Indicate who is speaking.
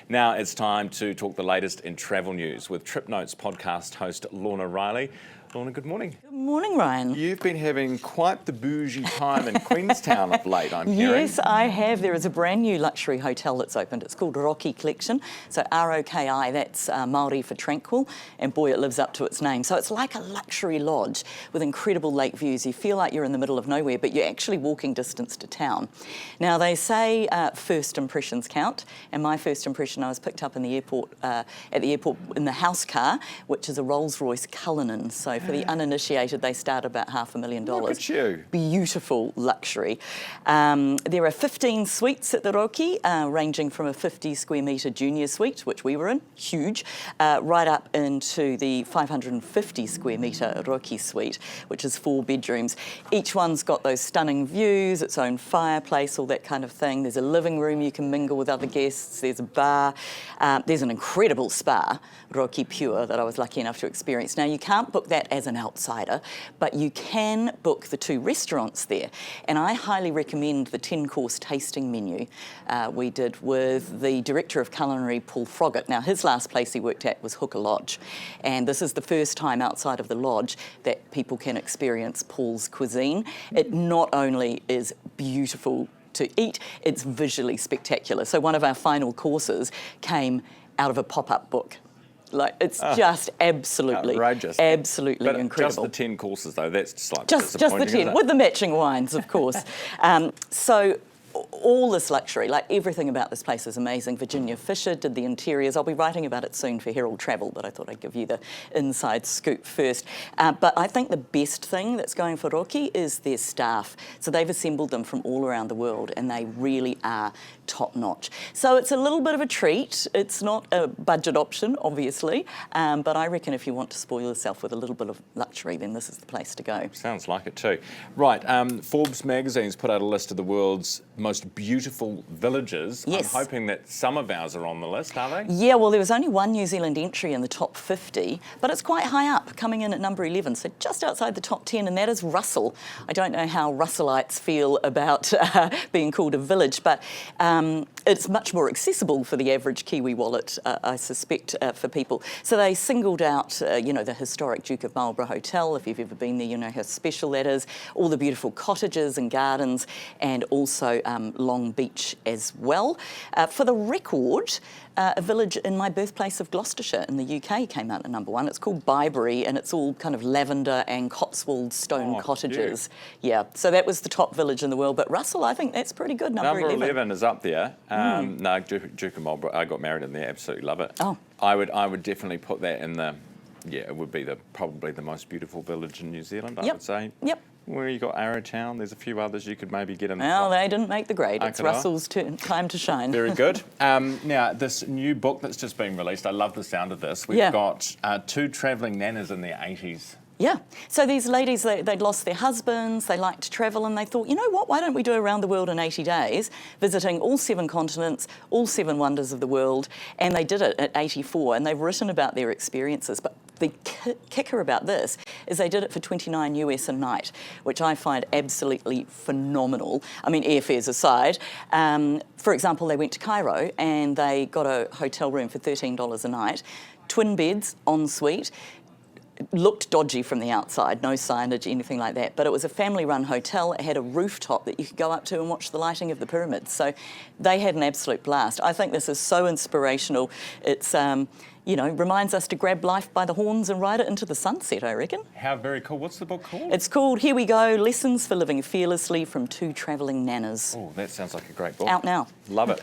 Speaker 1: Now it's time to talk the latest in travel news with TripNotes podcast host Lorna Riley. Lorna, good morning.
Speaker 2: Good morning, Ryan.
Speaker 1: You've been having quite the bougie time in Queenstown of late, I'm hearing.
Speaker 2: Yes, I have. There is a brand new luxury hotel that's opened. It's called Roki Collection. So R-O-K-I, that's Māori for tranquil, and boy, it lives up to its name. So it's like a luxury lodge with incredible lake views. You feel like you're in the middle of nowhere, but you're actually walking distance to town. Now, they say first impressions count, and my first impression, I was picked up in the airport, at the airport in the house car, which is a Rolls-Royce Cullinan. So for the uninitiated, they start about $500,000.
Speaker 1: Look at you.
Speaker 2: Beautiful luxury. There are 15 suites at the Roki, ranging from a 50 square metre junior suite, which we were in, huge, right up into the 550 square metre Roki suite, which is 4 bedrooms. Each one's got those stunning views, its own fireplace, all that kind of thing. There's a living room you can mingle with other guests. There's a bar. There's an incredible spa, Roki Pure, that I was lucky enough to experience. Now, you can't book that as an outsider, but you can book the 2 restaurants there. And I highly recommend the 10-course tasting menu we did with the director of culinary, Paul Froggatt. Now, his last place he worked at was Hooker Lodge. And this is the first time outside of the lodge that people can experience Paul's cuisine. It not only is beautiful to eat, it's visually spectacular. So one of our final courses came out of a pop-up book. Like, it's just absolutely,
Speaker 1: outrageous.
Speaker 2: Absolutely
Speaker 1: but
Speaker 2: incredible.
Speaker 1: Just the 10 courses, though, that's slightly
Speaker 2: Just the
Speaker 1: disappointing,
Speaker 2: 10, with the matching wines, of course. So all this luxury, like everything about this place is amazing. Virginia Fisher did the interiors. I'll be writing about it soon for Herald Travel, but I thought I'd give you the inside scoop first. But I think the best thing that's going for Roki is their staff. So they've assembled them from all around the world, and they really are top-notch. So it's a little bit of a treat. It's not a budget option, obviously, but I reckon if you want to spoil yourself with a little bit of luxury, then this is the place to go.
Speaker 1: Sounds like it too. Right, Forbes magazine's put out a list of the world's most beautiful villages.
Speaker 2: Yes.
Speaker 1: I'm hoping that some of ours are on the list, are they?
Speaker 2: Yeah, well, there was only one New Zealand entry in the top 50, but it's quite high up, coming in at number 11, so just outside the top 10, and that is Russell. I don't know how Russellites feel about being called a village, but it's much more accessible for the average Kiwi wallet, I suspect, for people. So they singled out, the historic Duke of Marlborough Hotel. If you've ever been there, you know how special that is. All the beautiful cottages and gardens, and also Long Beach as well. For the record, a village in my birthplace of Gloucestershire in the UK came out at number 1. It's called Byberry, and it's all kind of lavender and Cotswold stone cottages.
Speaker 1: Cute.
Speaker 2: Yeah, so that was the top village in the world. But Russell, I think that's pretty good, number
Speaker 1: 11 is up there. No, Duke of Marlborough, I got married in there, absolutely love it.
Speaker 2: Oh.
Speaker 1: I would definitely put that in the, it would be probably the most beautiful village in New Zealand, I would say.
Speaker 2: Yep.
Speaker 1: Where you got Arrowtown, there's a few others you could maybe get in.
Speaker 2: Well, they didn't make the grade. It's
Speaker 1: Okay.
Speaker 2: Russell's time to shine.
Speaker 1: Very good. Now, this new book that's just been released, I love the sound of this. We've got 2 travelling nanas in their 80s.
Speaker 2: Yeah. So these ladies, they'd lost their husbands, they liked to travel, and they thought, you know what, why don't we do around the world in 80 days, visiting all 7 continents, all 7 wonders of the world, and they did it at 84, and they've written about their experiences. But the kicker about this is they did it for $29 US a night, which I find absolutely phenomenal. I mean, airfares aside. For example, they went to Cairo and they got a hotel room for $13 a night, twin beds, en suite. It looked dodgy from the outside, no signage, anything like that, but it was a family-run hotel. It had a rooftop that you could go up to and watch the lighting of the pyramids. So they had an absolute blast. I think this is so inspirational. It's, reminds us to grab life by the horns and ride it into the sunset, I reckon.
Speaker 1: How very cool. What's the book called?
Speaker 2: It's called, here we go, Lessons for Living Fearlessly from 2 Travelling Nanas.
Speaker 1: Oh, that sounds like a great book.
Speaker 2: Out now.
Speaker 1: Love it.